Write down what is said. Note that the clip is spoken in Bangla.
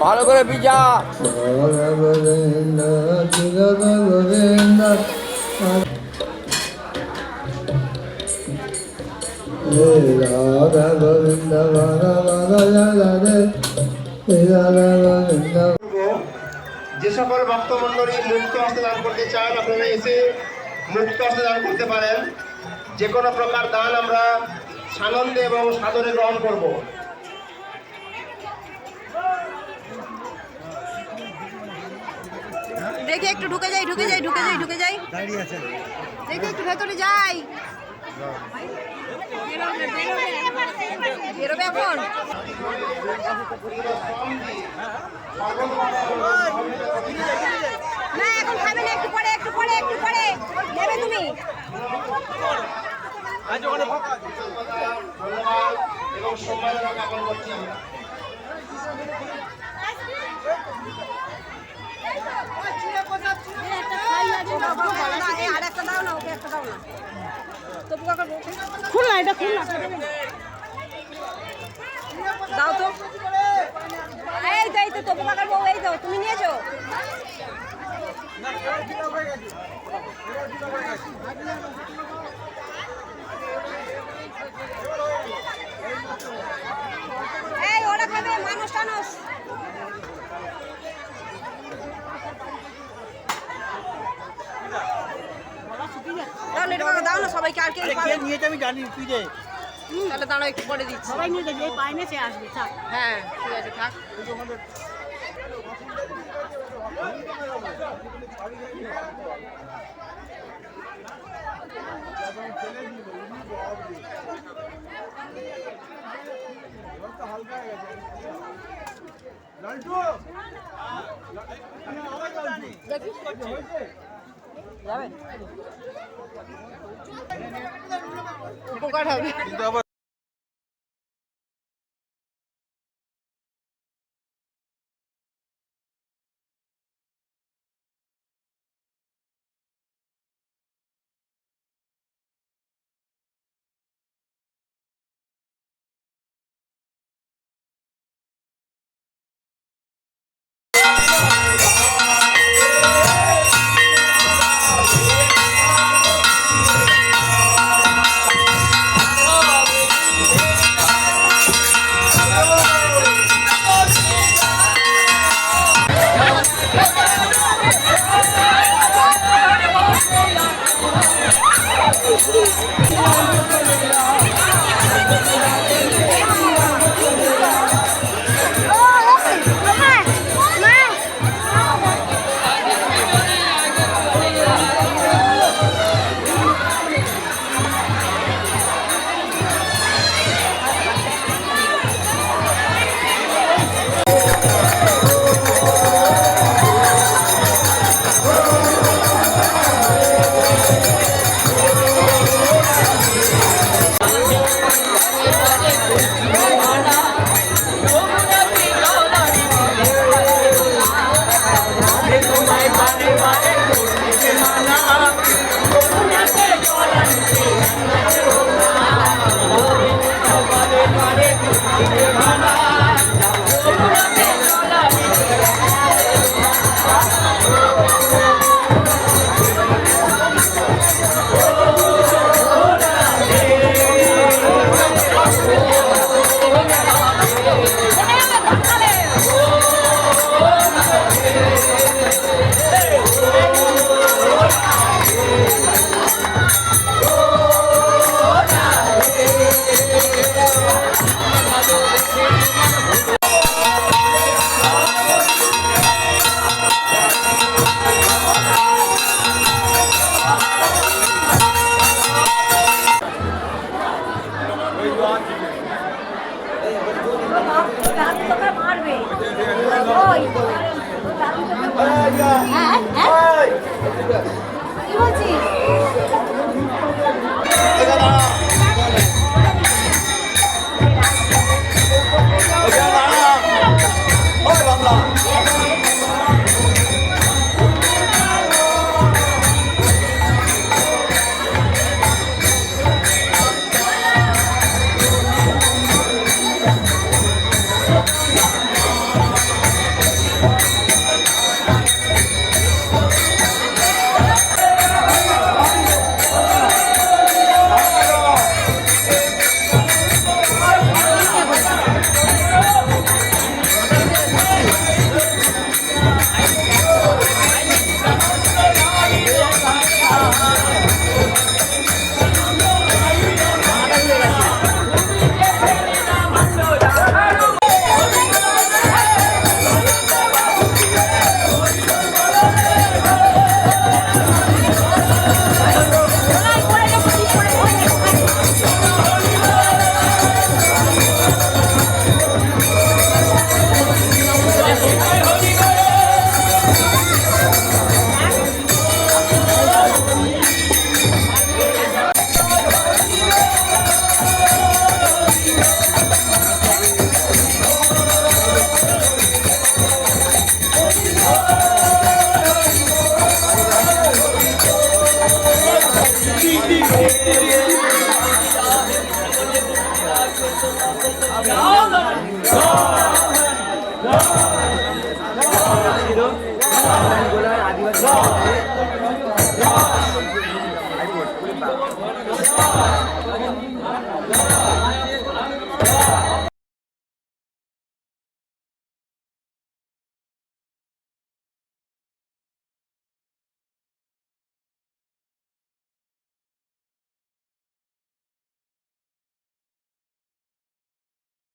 ভালো করে পিজা যে সকল ভক্তমণ্ডলী মুক্ত হস্তে দান করতে চান আপনারা এসে মুক্ত হস্তে দান করতে পারেন। যে কোনো প্রকার দান আমরা সানন্দে এবং সাদরে গ্রহণ করব। দেখি একটু ঢুকে যাই দেখি একটু ভেতরে যাই। বেরোবে এখন? না এখন খাবে না, একটু পরে নেবে তুমি। এবং সম্মান জ্ঞাপন করছি। খুলনা এটা দাও তো, এই তো তবু কাকার বউ, এই দাও তুমি নিয়েছো। এই ওরা খাবে মানুষ টানুষ। দাও না সবাইকে, আর আমি জানি তুই যে তাহলে দাঁড়াও একটু পরে দিচ্ছি। সবাই নিয়ে যাবে, এই পায় না সে আসবে। থাক, হ্যাঁ ঠিক আছে থাক। যাবে পোকা হবে। হ্যাঁ হ্যাঁ কি বলছিস